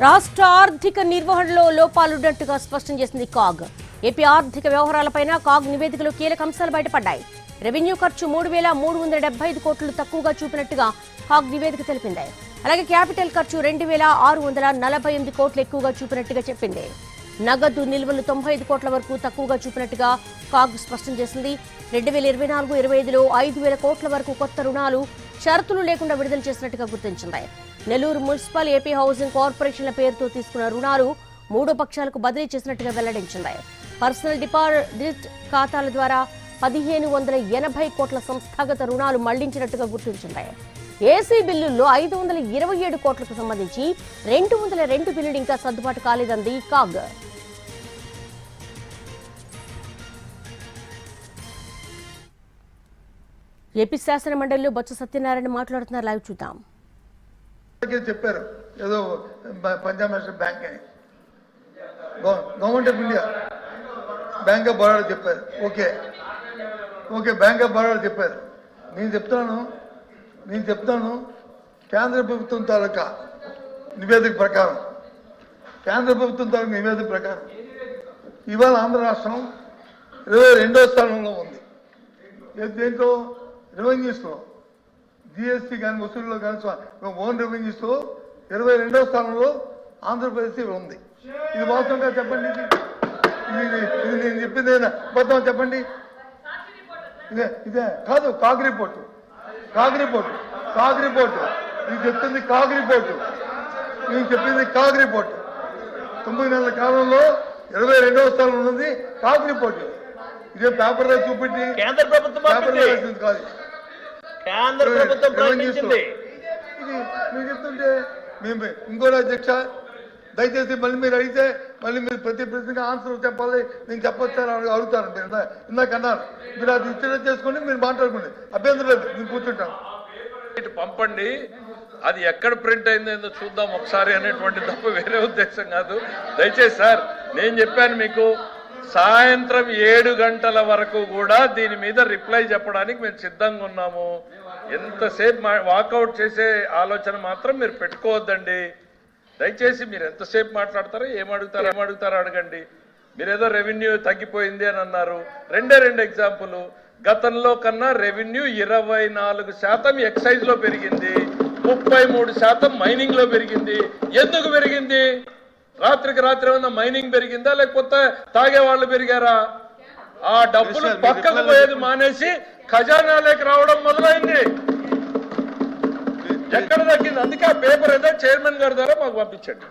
రాష్ట్ర ఆర్థిక నిర్వహణలో లోపాలున్నట్టుగా స్పష్టం చేసింది కాగ్. ఏపీ ఆర్థిక వ్యవహారాలపైన కాగ్ నివేదికలో కీలక అంశాలు బయటపడ్డాయి. రెవెన్యూ ఖర్చు 3,375 కోట్లు తక్కువగా చూపినట్టుగా కాగ్ నివేదిక తెలిపింది. అలాగే క్యాపిటల్ ఖర్చు 2,648 కోట్లు ఎక్కువగా చూపినట్టుగా చెప్పింది. నగదు నిల్వలు 95 కోట్ల వరకు తక్కువగా చూపినట్టుగా కాగ్ స్పష్టం చేసింది. 2024-25లో 5,000 కోట్ల వరకు కొత్త రుణాలు షరతులు లేకుండా విడుదల చేసినట్టుగా గుర్తించింది. నెల్లూరు మున్సిపల్, ఏపీ హౌసింగ్ కార్పొరేషన్ల పేరుతో తీసుకున్న రుణాలు మూడో పక్షాలకు బదిలీ చేసినట్టుగా వెల్లడించింది. పర్సనల్ డిపాజిట్ ఖాతాల ద్వారా 1,580 కోట్ల సంస్థాగత రుణాలు మళ్లించినట్టుగా గుర్తించింది. ఏసీ బిల్లుల్లో 527 కోట్లకు సంబంధించి 202 బిల్లులు ఇంకా సర్దుబాటు కాలేదంది కాగ్. ఏపీ శాసన మండలిలో బొత్స సత్యనారాయణ మాట్లాడుతున్నారు. లైవ్ చూద్దాం. చెప్పారు ఏదో పంజాబ్ నేషనల్ బ్యాంక్ అని, government of India, bank of Baroda చెప్పారు. Okay okay bank of Baroda చెప్పారు. నేను చెప్తాను కేంద్ర ప్రభుత్వం తాలూకా నివేదిక ప్రకారం, ఇవాళ ఆంధ్ర రాష్ట్రం 22వ స్థానంలో ఉంది. దేంట్లో? రెవెన్యూస్లో, జిఎస్టీ కానీ వసూలులో కానీ ఓన్ రెవెన్యూస్లో 22వ స్థానంలో ఆంధ్రప్రదేశ్ ఉంది. ఇది వాస్తవంగా చెప్పండి. ఇది నేను చెప్పింది మొత్తం చెప్పండి. ఇదే కాదు, కాగ్ రిపోర్టు. నేను చెప్పింది కాగ్ రిపోర్టు. 9 నెలల కాలంలో 22వ స్థానంలో ఉన్నది కాగ్ రిపోర్టు. ఇదే పేపర్లో చూపెట్టి కేంద్ర ప్రభుత్వం కాదు, కేంద్ర ప్రభుత్వం ప్రకటించింది. ఇది మీరు చెప్తుంటే మేము ఇంకోటి అధ్యక్ష, దయచేసి మళ్ళీ మీరు అడిగితే మళ్ళీ మీరు ప్రతి ప్రశ్నగా ఆన్సర్ చెప్పాలి, నేను చెప్పొచ్చాను అడుగుతాను. మీరు ఇందాక అన్నారు, మీరు అది ఇచ్చిన చేసుకోండి, మీరు మాట్లాడుకోండి, అభ్యంతరం లేదు, నేను కూర్చుంటాను. పంపండి, అది ఎక్కడ ప్రింట్ అయిందో చూద్దాం ఒకసారి అనేటువంటి తప్ప వేరే ఉద్దేశం కాదు. దయచేసి సార్, నేను చెప్పాను మీకు, సాయంత్రం 7 గంటల వరకు కూడా దీని మీద రిప్లై చెప్పడానికి మేము సిద్ధంగా ఉన్నాము. ఎంతసేపు వాకౌట్ చేసే ఆలోచన మాత్రం మీరు పెట్టుకోవద్దండి. దయచేసి మీరు ఎంతసేపు మాట్లాడతారో ఏమడుగుతారో అడగండి. మీరేదో రెవెన్యూ తగ్గిపోయింది అని అన్నారు. 2 ఎగ్జాంపుల్. గతంలో కన్నా రెవెన్యూ 24% ఎక్సైజ్ లో పెరిగింది, 33% మైనింగ్ లో పెరిగింది. ఎందుకు పెరిగింది? రాత్రికి రాత్రి ఏమన్నా మైనింగ్ పెరిగిందా, లేకపోతే తాగే వాళ్ళు పెరిగారా? ఆ డబ్బులు పక్కకు పోయేది మానేసి ఖజానాలోకి రావడం మొదలైంది. ఎక్కడ తగ్గింది? అందుకే ఆ పేపర్ ఏదో చైర్మన్ గారి ద్వారా మాకు పంపించండి.